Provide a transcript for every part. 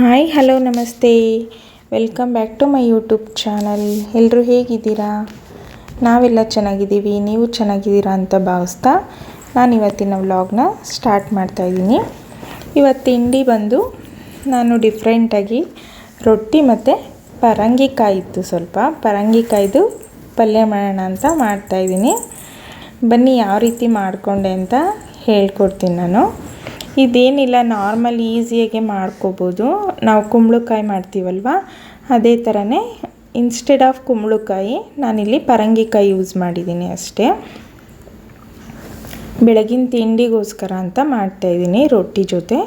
Hi hello ನಮಸ್ತೆ, welcome back to my YouTube channel. ಎಲ್ಲರೂ ಹೇಗಿದ್ದೀರಾ? ನಾವೆಲ್ಲ ಚೆನ್ನಾಗಿದ್ದೀವಿ, ನೀವು ಚೆನ್ನಾಗಿದ್ದೀರಾ ಅಂತ ಭಾವಿಸ್ತಾ ನಾನು ಇವತ್ತಿನ ವ್ಲಾಗ್ನ ಸ್ಟಾರ್ಟ್ ಮಾಡ್ತಾಯಿದ್ದೀನಿ. ಇವತ್ತು ತಿಂಡಿ ಬಂದು ನಾನು ಡಿಫ್ರೆಂಟಾಗಿ ರೊಟ್ಟಿ ಮತ್ತು ಪರಂಗಿಕಾಯಿ ಇತ್ತು, ಸ್ವಲ್ಪ ಪರಂಗಿಕಾಯ್ದು ಪಲ್ಯ ಮಾಡೋಣ ಅಂತ ಮಾಡ್ತಾಯಿದ್ದೀನಿ. ಬನ್ನಿ ಯಾವ ರೀತಿ ಮಾಡಿಕೊಂಡೆ ಅಂತ ಹೇಳ್ಕೊಡ್ತೀನಿ ನಾನು. ಇದೇನಿಲ್ಲ, ನಾರ್ಮಲ್ ಈಸಿಯಾಗೆ ಮಾಡ್ಕೋಬೋದು. ನಾವು ಕುಂಬಳಕಾಯಿ ಮಾಡ್ತೀವಲ್ವ, ಅದೇ ಥರನೇ ಇನ್ಸ್ಟೆಡ್ ಆಫ್ ಕುಂಬಳಕಾಯಿ ನಾನಿಲ್ಲಿ ಪರಂಗಿಕಾಯಿ ಯೂಸ್ ಮಾಡಿದ್ದೀನಿ ಅಷ್ಟೇ. ಬೆಳಗಿನ ತಿಂಡಿಗೋಸ್ಕರ ಅಂತ ಮಾಡ್ತಾಯಿದ್ದೀನಿ ರೊಟ್ಟಿ ಜೊತೆ.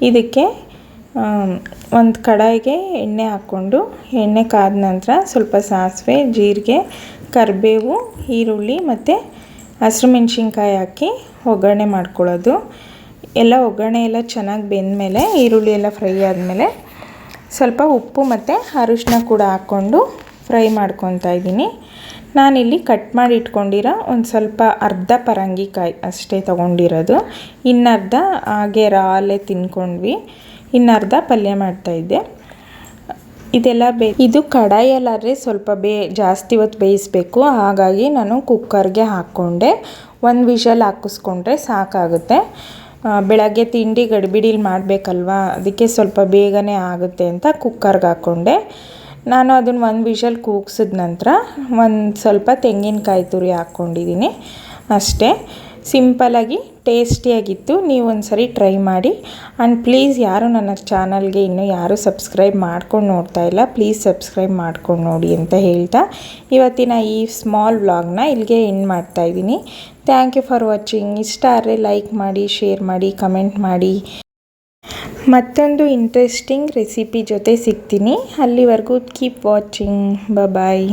ಇದಕ್ಕೆ ಒಂದು ಕಡಾಯಿಗೆ ಎಣ್ಣೆ ಹಾಕ್ಕೊಂಡು, ಎಣ್ಣೆ ಕಾದ ನಂತರ ಸ್ವಲ್ಪ ಸಾಸಿವೆ, ಜೀರಿಗೆ, ಕರಿಬೇವು, ಈರುಳ್ಳಿ ಮತ್ತು ಹಸಿರು ಮೆಣಸಿನ್ಕಾಯಿ ಹಾಕಿ ಒಗ್ಗರಣೆ ಮಾಡ್ಕೊಳ್ಳೋದು. ಎಲ್ಲ ಒಗ್ಗರಣೆ ಎಲ್ಲ ಚೆನ್ನಾಗಿ ಬೆಂದಮೇಲೆ, ಈರುಳ್ಳಿ ಎಲ್ಲ ಫ್ರೈ ಆದಮೇಲೆ ಸ್ವಲ್ಪ ಉಪ್ಪು ಮತ್ತು ಅರಿಶಿನ ಕೂಡ ಹಾಕ್ಕೊಂಡು ಫ್ರೈ ಮಾಡ್ಕೊತಾ ಇದ್ದೀನಿ. ನಾನಿಲ್ಲಿ ಕಟ್ ಮಾಡಿ ಇಟ್ಕೊಂಡಿರೋ ಒಂದು ಸ್ವಲ್ಪ ಅರ್ಧ ಪರಂಗಿಕಾಯಿ ಅಷ್ಟೇ ತೊಗೊಂಡಿರೋದು. ಇನ್ನರ್ಧ ಹಾಗೆ ರಾಲೇ ತಿನ್ಕೊಂಡ್ವಿ, ಇನ್ನರ್ಧ ಪಲ್ಯ ಮಾಡ್ತಾಯಿದ್ದೆ. ಇದೆಲ್ಲ ಇದು ಕಡಾಯಲ್ಲಾದರೆ ಸ್ವಲ್ಪ ಜಾಸ್ತಿ ಹೊತ್ತು ಬೇಯಿಸಬೇಕು. ಹಾಗಾಗಿ ನಾನು ಕುಕ್ಕರ್ಗೆ ಹಾಕ್ಕೊಂಡೆ. ಒಂದು ವಿಷಲ್ ಹಾಕಿಸ್ಕೊಂಡ್ರೆ ಸಾಕಾಗುತ್ತೆ. ಬೆಳಗ್ಗೆ ತಿಂಡಿ ಗಡಿಬಿಡಿಲಿ ಮಾಡಬೇಕಲ್ವ, ಅದಕ್ಕೆ ಸ್ವಲ್ಪ ಬೇಗನೆ ಆಗುತ್ತೆ ಅಂತ ಕುಕ್ಕರ್ಗೆ ಹಾಕ್ಕೊಂಡೆ. ನಾನು ಅದನ್ನು ಒಂದು ವಿಷಲ್ ಕೂಗಿಸಿದ ನಂತರ ಒಂದು ಸ್ವಲ್ಪ ತೆಂಗಿನಕಾಯಿ ತುರಿ ಹಾಕ್ಕೊಂಡಿದ್ದೀನಿ ಅಷ್ಟೇ. ಸಿಂಪಲಾಗಿ ಟೇಸ್ಟಿಯಾಗಿತ್ತು. ನೀವು ಒಂದು ಸರಿ ಟ್ರೈ ಮಾಡಿ. ಆ್ಯಂಡ್ ಪ್ಲೀಸ್ ಯಾರು ನನ್ನ ಚಾನಲ್ಗೆ ಇನ್ನೂ ಯಾರು ಸಬ್ಸ್ಕ್ರೈಬ್ ಮಾಡ್ಕೊಂಡು ನೋಡ್ತಾ ಇಲ್ಲ, ಪ್ಲೀಸ್ ಸಬ್ಸ್ಕ್ರೈಬ್ ಮಾಡ್ಕೊಂಡು ನೋಡಿ ಅಂತ ಹೇಳ್ತಾ ಇವತ್ತಿನ ಈ ಸ್ಮಾಲ್ ವ್ಲಾಗ್ನ ಇಲ್ಲಿಗೆ ಎಂಡ್ ಮಾಡ್ತಾಯಿದ್ದೀನಿ. Thank you for watching. ಇಷ್ಟ ಆದರೆ ಲೈಕ್ ಮಾಡಿ, ಶೇರ್ ಮಾಡಿ, ಕಮೆಂಟ್ ಮಾಡಿ. ಮತ್ತೊಂದು ಇಂಟ್ರೆಸ್ಟಿಂಗ್ ರೆಸಿಪಿ ಜೊತೆ ಸಿಗ್ತೀನಿ. ಅಲ್ಲಿವರೆಗೂ ಕೀಪ್ ವಾಚಿಂಗ್. ಬಾಯ್.